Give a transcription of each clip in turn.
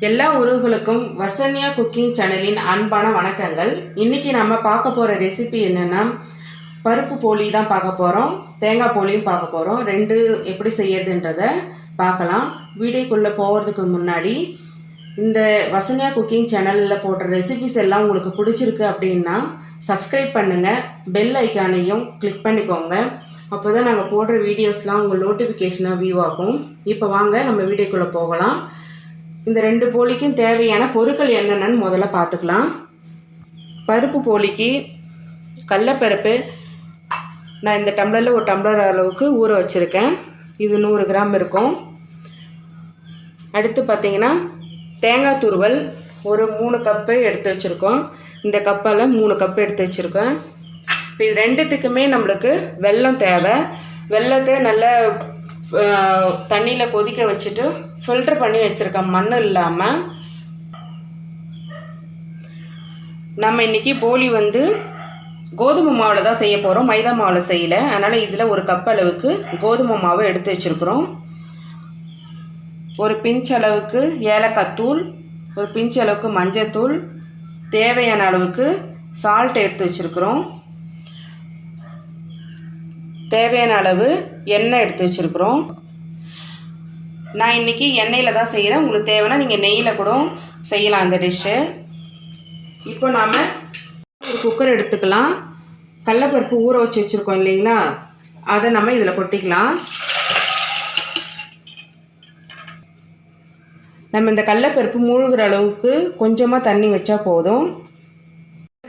எல்லா உறவுகளுக்கும் வசன்யா குக்கிங் சேனலின் அன்பான வணக்கங்கள். இன்னைக்கு நம்ம பார்க்க போற ரெசிபி என்னன்னா பருப்பு போலி தான் பார்க்க போறோம். தேங்காய் போலியும் பார்க்க போறோம். ரெண்டு எப்படி செய்யறதுன்றத பார்க்கலாம். வீடியோக்குள்ள போகிறதுக்கு முன்னாடி இந்த வசன்யா குக்கிங் சேனலில் போடுற ரெசிபிஸ் எல்லாம் உங்களுக்கு பிடிச்சிருக்கு அப்படின்னா சப்ஸ்கிரைப் பண்ணுங்க, பெல் ஐக்கானையும் கிளிக் பண்ணிக்கோங்க. அப்போ தான் நாங்கள் போடுற வீடியோஸ்லாம் உங்கள் நோட்டிஃபிகேஷனாக வியூ ஆகும். இப்போ வாங்க நம்ம வீடியோக்குள்ளே போகலாம். இந்த ரெண்டு போலிக்கும் தேவையான பொருட்கள் என்னென்னு முதல்ல பார்த்துக்கலாம். பருப்பு போலிக்கு கடலைப்பருப்பு நான் இந்த டம்ளரில் ஒரு டம்ளர் அளவுக்கு ஊற வச்சுருக்கேன். இது 100 கிராம் இருக்கும். அடுத்து பார்த்திங்கன்னா தேங்காய் துருவல் ஒரு 3 கப்பு எடுத்து வச்சுருக்கோம். இந்த கப்பால் 3 கப்பு எடுத்து வச்சுருக்கேன். இது ரெண்டுத்துக்குமே நம்மளுக்கு வெல்லம் தேவை. வெல்லத்தை நல்லா தண்ணியில் கொதிக்க வச்சுட்டு ஃபில்டர் பண்ணி வச்சுருக்கேன், மண் இல்லாமல். நம்ம இன்றைக்கி போலி கோதுமை மாவில் தான் செய்ய போகிறோம், மைதா மாவில் செய்யலை. அதனால் இதில் ஒரு கப் அளவுக்கு கோதுமை மாவை எடுத்து வச்சுருக்குறோம். ஒரு பிஞ்ச் அளவுக்கு ஏலக்காய் தூள், ஒரு பிஞ்ச் அளவுக்கு மஞ்சள் தூள், தேவையான அளவுக்கு சால்ட் எடுத்து வச்சுருக்குறோம். தேவையான அளவு எண்ணெய் எடுத்து வச்சுருக்குறோம். நான் இன்றைக்கி எண்ணெயில் தான் செய்கிறேன். உங்களுக்கு தேவைன்னா நீங்கள் நெய்யில் கூட செய்யலாம் இந்த டிஷ்ஷு. இப்போ நாம் ஒரு குக்கர் எடுத்துக்கலாம். கடலைப்பருப்பு ஊற வச்சு வச்சுருக்கோம் இல்லைங்களா, அதை நம்ம இதில் கொட்டிக்கலாம். நம்ம இந்த கடலைப்பருப்பு மூழ்கிற அளவுக்கு கொஞ்சமாக தண்ணி வச்சா போதும்.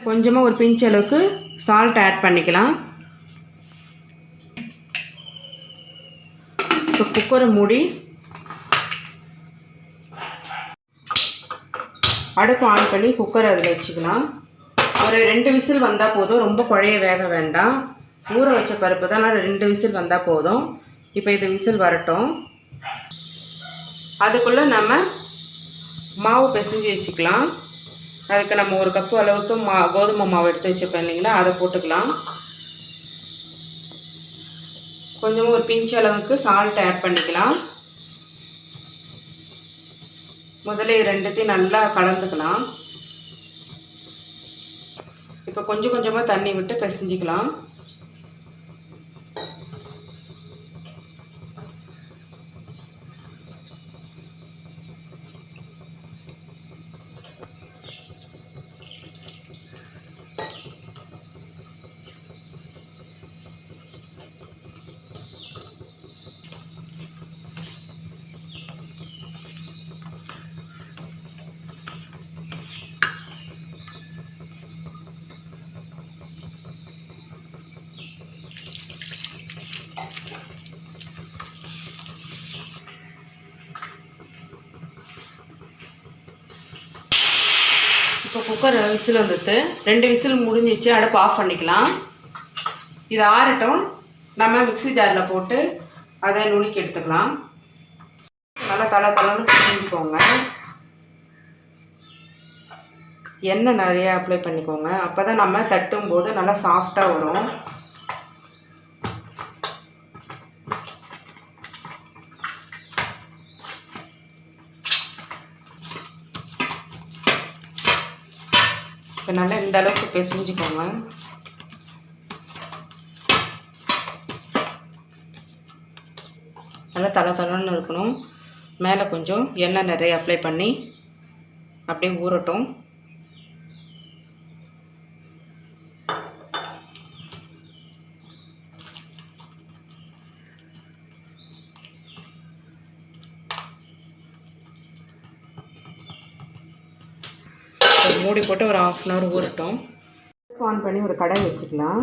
கொஞ்சமாக ஒரு பிஞ்ச் அளவுக்கு சால்ட் ஆட் பண்ணிக்கலாம். இப்போ குக்கரை மூடி அடுப்பு ஆன் பண்ணி குக்கரை அதில் வச்சுக்கலாம். ஒரு 2 விசில் வந்தால் போதும், ரொம்ப குழைய வேக வேண்டாம். ஊற வச்ச பருப்பு தான், 2 விசில் வந்தால் போதும். இப்போ இது விசில் வரட்டும். அதுக்குள்ளே நம்ம மாவு பிசைஞ்சு வச்சுக்கலாம். அதுக்கு நம்ம ஒரு கப்பு அளவுக்கு கோதுமை மாவு எடுத்து வச்சுப்பேன் இல்லைங்களா, அதை போட்டுக்கலாம். கொஞ்சமாக ஒரு பிஞ்ச் அளவுக்கு சால்ட் ஆட் பண்ணிக்கலாம். முதல்ல இது ரெண்டுத்தையும் நல்லா கலந்துக்கலாம். இப்போ கொஞ்சம் கொஞ்சமாக தண்ணி விட்டு பிசைஞ்சிக்கலாம். இப்போ குக்கர் விசில் வந்துட்டு 2 விசில் முடிஞ்சிச்சு. அடுப்பு ஆஃப் பண்ணிக்கலாம். இது ஆறட்டும். நம்ம மிக்ஸி ஜாரில் போட்டு அதை நுணுக்கி எடுத்துக்கலாம். நல்லா தளன்னு செஞ்சுக்கோங்க. எண்ணெய் நிறைய அப்ளை பண்ணிக்கோங்க. அப்போ தான் நம்ம தட்டும் போது நல்லா சாஃப்டாக வரும். இப்போ நல்லா இந்த அளவுக்கு பிசைஞ்சுக்கோங்க. நல்லா தளன்னு இருக்கணும். மேலே கொஞ்சம் எண்ணெய் நிறைய அப்ளை பண்ணி அப்படியே ஊறட்டும். மூடி போட்டு ஒரு 1/2 அன் ஹவர் ஊறட்டும். ஆன் பண்ணி ஒரு கடாய் வச்சுக்கலாம்.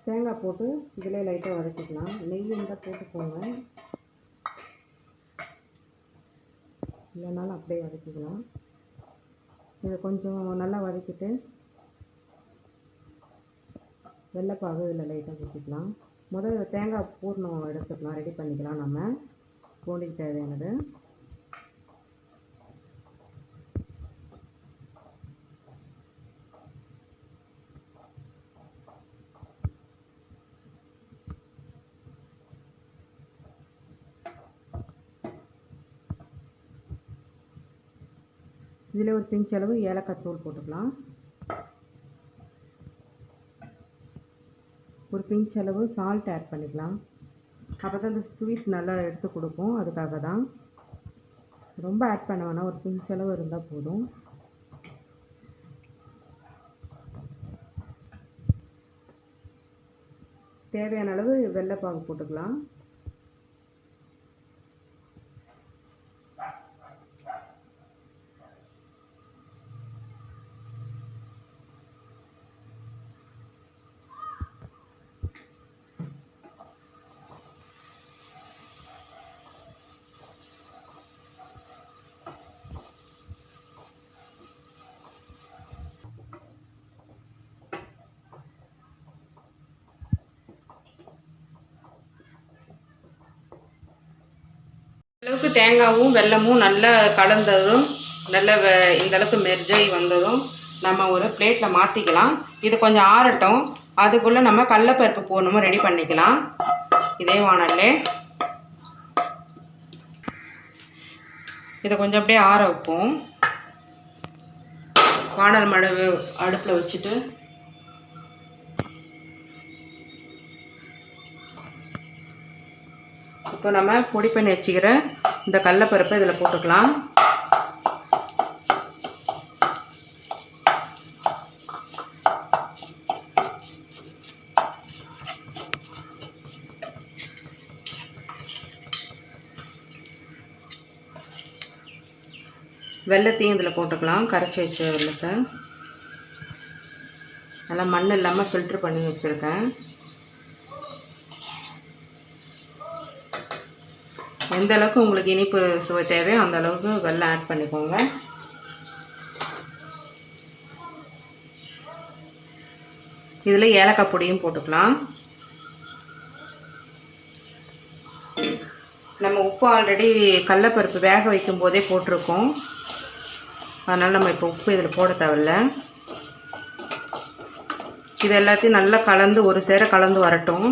தேங்காய் போட்டு இதில் லைட்டாக வதக்கிக்கலாம். நெய் இருந்தால் போட்டுக்கோங்க, இல்லைனாலும் அப்படியே வதக்கிக்கலாம். இதை கொஞ்சம் நல்லா வதக்கிட்டு வெள்ளைப்பாகு இதில் லைட்டாக ஊற்றிக்கலாம். முதல்ல தேங்காய் பூர்ணம் எடுத்துக்கலாம், ரெடி பண்ணிக்கலாம். நம்ம போலிக்கு தேவையானது இதில் ஒரு பிஞ்ச் அளவு ஏலக்காய் தூள் போட்டுக்கலாம். ஒரு பிஞ்ச் அளவு சால்ட் ஆட் பண்ணிக்கலாம். அப்போ தான் அந்த ஸ்வீட் நல்லா எடுத்து கொடுக்கும். அதுக்காக தான். ரொம்ப ஆட் பண்ண வேணாம், ஒரு பிஞ்ச் அளவு இருந்தால் போதும். தேவையான அளவு வெள்ளைப்பாகு போட்டுக்கலாம். அளவுக்கு தேங்காயும் வெல்லமும் நல்லா கலந்ததும் நல்லா இந்த அளவுக்கு மெர்ஜாகி வந்ததும் நம்ம ஒரு பிளேட்டில் மாற்றிக்கலாம். இது கொஞ்சம் ஆறட்டும். அதுக்குள்ளே நம்ம கடலைப்பருப்பு போடணுமோ ரெடி பண்ணிக்கலாம். இதே வானல்லே இதை கொஞ்சம் அப்படியே ஆற வைப்போம். வானல் மடவு அடுப்பில் வச்சுட்டு இப்போ நம்ம பொடி பண்ணி வச்சுக்கிற இந்த கடலைப்பருப்பை இதில் போட்டுக்கலாம். வெல்லத்தையும் இதில் போட்டுக்கலாம். கரைச்சி வச்ச வெல்லத்தை நல்லா மண் இல்லாமல் ஃபில்ட்ரு பண்ணி வச்சுருக்கேன். எந்த அளவுக்கு உங்களுக்கு இனிப்பு சுவை தேவையோ அந்த அளவுக்கு வெல்லம் ஆட் பண்ணிக்கோங்க. இதில் ஏலக்காய் பொடியும் போட்டுக்கலாம். நம்ம உப்பு ஆல்ரெடி கடலைப்பருப்பு வேக வைக்கும் போதே போட்டிருக்கோம். அதனால் நம்ம இப்போ உப்பு இதில் போட தேவையில்லை. இது எல்லாத்தையும் நல்லா கலந்து ஒரு சேர கலந்து வரட்டும்.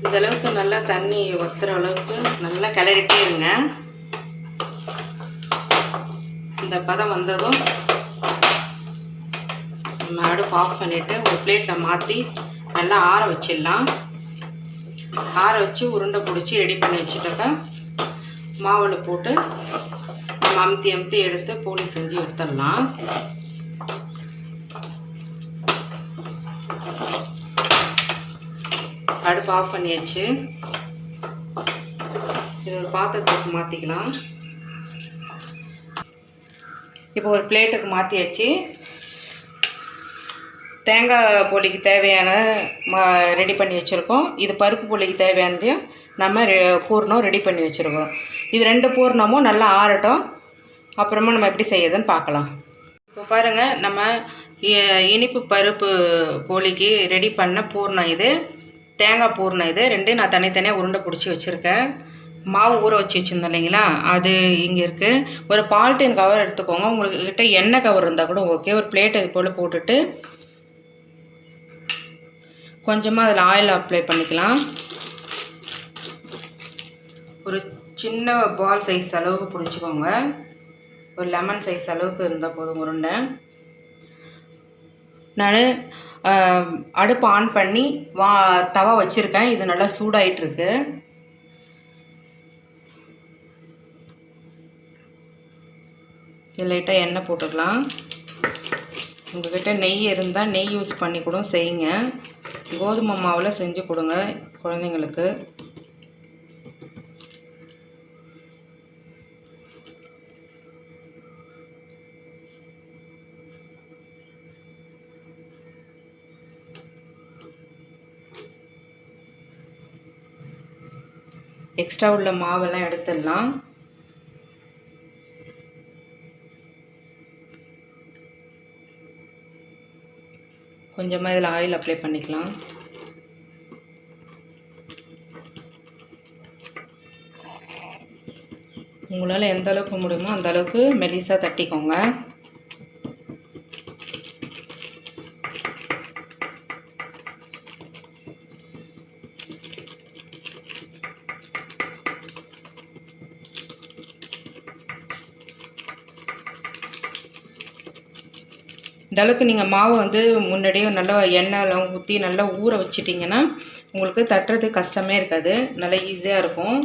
இதளவுக்கு நல்லா தண்ணி வத்துற அளவுக்கு நல்லா கிளறிட்டே இருங்க. இந்த பதம் வந்ததும் நம்ம அடுப்பு ஆஃப் பண்ணிவிட்டு ஒரு பிளேட்டில் மாற்றி நல்லா ஆற வச்சிடலாம். ஆற வச்சு உருண்டை பிடிச்சி ரெடி பண்ணி வச்சுட்டாக்கா மாவில் போட்டு நம்ம அமுத்தி அமுத்தி எடுத்து போலி செஞ்சு எடுத்துடலாம். அடுப்பு ஆஃப் பண்ணியாச்சு. இது ஒரு பாத்திரத்துக்கு மாற்றிக்கலாம். இப்போ ஒரு பிளேட்டுக்கு மாற்றியாச்சு. தேங்காய் போலிக்கு தேவையான ரெடி பண்ணி வச்சுருக்கோம். இது பருப்பு போலிக்கு தேவையானதையும் நம்ம பூர்ணம் ரெடி பண்ணி வச்சுருக்கோம். இது ரெண்டு பூர்ணமும் நல்லா ஆறட்டும். அப்புறமா நம்ம எப்படி செய்யுதுன்னு பார்க்கலாம். இப்போ பாருங்கள், நம்ம இனிப்பு பருப்பு போலிக்கு ரெடி பண்ண பூர்ணம் இது, தேங்காய் பூர்ணம் இது ரெண்டும் நான் தனித்தனியாக உருண்டை பிடிச்சி வச்சுருக்கேன். மாவு ஊற வச்சு வச்சுருந்தோம் இல்லைங்களா, அது இங்கே இருக்குது. ஒரு பாலித்தீன் கவர் எடுத்துக்கோங்க. உங்கள்கிட்ட எண்ணெய் கவர் இருந்தால் கூட ஓகே. ஒரு பிளேட் இது போல் போட்டுட்டு கொஞ்சமாக அதில் ஆயில் அப்ளை பண்ணிக்கலாம். ஒரு சின்ன பால் சைஸ் அளவுக்கு பிடிச்சிக்கோங்க. ஒரு லெமன் சைஸ் அளவுக்கு இருந்தால் போதும் உருண்டை. நான் அடுப்பு ஆன் பண்ணி தவா வச்சுருக்கேன். இது நல்லா சூடாயிட்ருக்கு. இதில் லைட்டாக எண்ணெய் போட்டுக்கலாம். உங்கள்கிட்ட நெய் இருந்தால் நெய் யூஸ் பண்ணி கூட செய்யுங்க. கோதுமை மாவில் செஞ்சு கொடுங்க குழந்தைங்களுக்கு. எக்ஸ்ட்ரா உள்ள மாவெல்லாம் எடுத்துடலாம். கொஞ்சமாக இதில் ஆயில் அப்ளை பண்ணிக்கலாம். உங்களால் எந்த அளவுக்கு முடியுமோ அந்த அளவுக்கு மெலிசாக தட்டிக்கோங்க. இந்த அளவுக்கு நீங்கள் மாவை வந்து முன்னாடியே நல்லா எண்ணெய்லாம் ஊற்றி நல்லா ஊற வச்சிட்டிங்கன்னா உங்களுக்கு தட்டுறது கஷ்டமே இருக்காது, நல்லா ஈஸியாக இருக்கும்.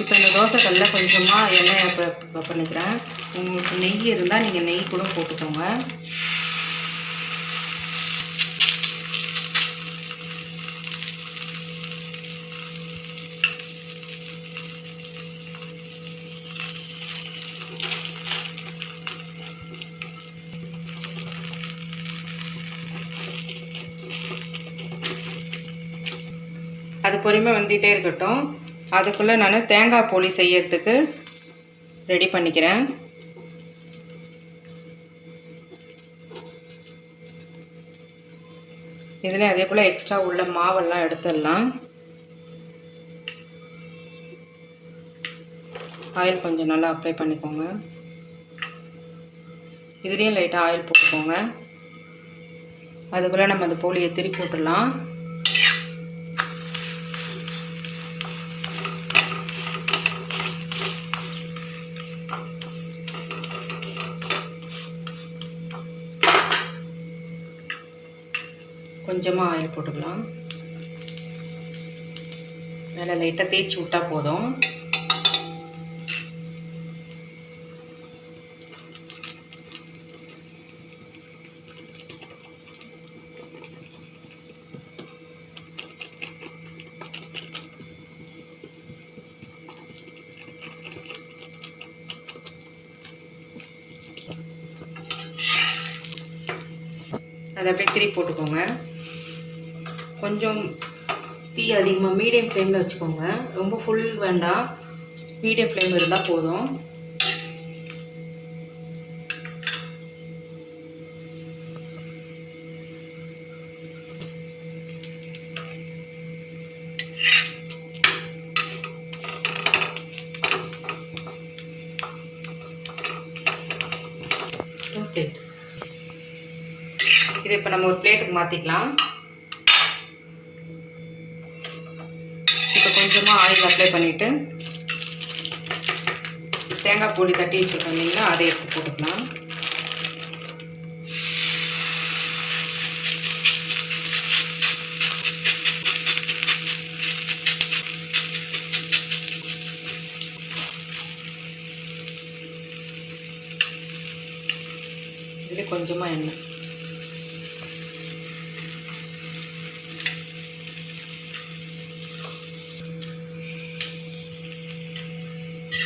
இப்போ இந்த தோசைக்கல்ல கொஞ்சமாக எண்ணெய் பண்ணிக்கிறேன். உங்களுக்கு நெய் இருந்தால் நீங்கள் நெய் கூட போட்டுக்கோங்க. அது பொறுமையாக வந்துகிட்டே இருக்கட்டும். அதுக்குள்ளே நான் தேங்காய் போலி செய்யறதுக்கு ரெடி பண்ணிக்கிறேன். இதில் அதே போல் எக்ஸ்ட்ரா உள்ள மாவெல்லாம் எடுத்துடலாம். ஆயில் கொஞ்சம் நல்லா அப்ளை பண்ணிக்கோங்க. இதுலேயும் லைட்டாக ஆயில் போட்டுக்கோங்க. அதுக்குள்ளே நம்ம அந்த போலியை திருப்பி போட்டுடலாம். கொஞ்சமாக ஆயில் போட்டுக்கலாம். மேலே லைட்டாக தேய்ச்சி விட்டால் போதும். அதை அப்படியே திருப்பி போட்டுக்கோங்க. கொஞ்சம் தீ அதிகமாக மீடியம் ஃப்ளேமில் வச்சுக்கோங்க. ரொம்ப ஃபுல் வேண்டாம், மீடியம் ஃப்ளேம் இருந்தால் போதும். இது இப்போ நம்ம ஒரு பிளேட்டுக்கு மாற்றிக்கலாம். இப்போ கொஞ்சமாக ஆயில் அப்ளை பண்ணிவிட்டு தேங்காய் பொடி தட்டி வச்சுருக்கோம் இல்லைங்களா, அதை எடுத்து போட்டுக்கலாம். இதில் கொஞ்சமாக எண்ணெய்.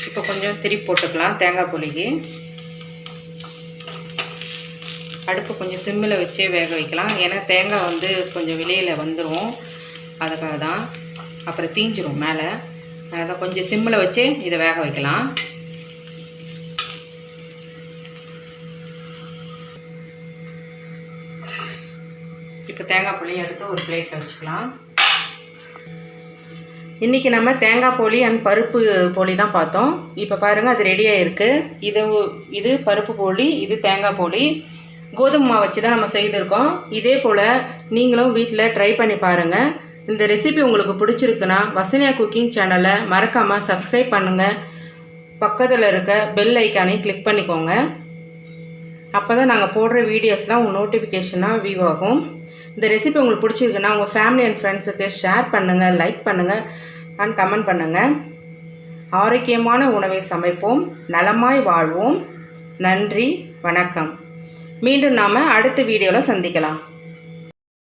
இப்போ கொஞ்சம் திருப்பி போட்டுக்கலாம். தேங்காய் பொலிக்கு அடுப்பு கொஞ்சம் சிம்மில் வச்சே வேக வைக்கலாம். ஏன்னா தேங்காய் வந்து கொஞ்சம் வெளியில் வந்துடும், அதுக்காக தான். அப்புறம் தீஞ்சிரும் மேலே. அதை கொஞ்சம் சிம்மில் வச்சு இதை வேக வைக்கலாம். இப்போ தேங்காய் பொலியை எடுத்து ஒரு பிளேட்டில் வச்சுக்கலாம். இன்றைக்கி நம்ம தேங்காய் போலி அண்ட் பருப்பு போலி தான் பார்த்தோம். இப்போ பாருங்கள், அது ரெடியாக இருக்குது. இது பருப்பு போலி, இது தேங்காய் போலி. கோதுமை மாவு வச்சு தான் நம்ம செய்திருக்கோம். இதே போல் நீங்களும் வீட்டில் ட்ரை பண்ணி பாருங்கள். இந்த ரெசிபி உங்களுக்கு பிடிச்சிருக்குன்னா வசன்யா குக்கிங் சேனலை மறக்காமல் சப்ஸ்கிரைப் பண்ணுங்கள். பக்கத்தில் இருக்க பெல் ஐக்கானையும் கிளிக் பண்ணிக்கோங்க. அப்போ தான் நாங்கள் போடுற வீடியோஸ்லாம் உங்கள் நோட்டிஃபிகேஷனாக வியூ ஆகும். இந்த ரெசிபி உங்களுக்கு பிடிச்சிருக்குன்னா உங்கள் ஃபேமிலி அண்ட் ஃப்ரெண்ட்ஸுக்கு ஷேர் பண்ணுங்கள், லைக் பண்ணுங்கள் அண்ட் கமெண்ட் பண்ணுங்கள். ஆரோக்கியமான உணவை சமைப்போம், நலமாய் வாழ்வோம். நன்றி, வணக்கம். மீண்டும் நாம் அடுத்த வீடியோவில் சந்திக்கலாம்.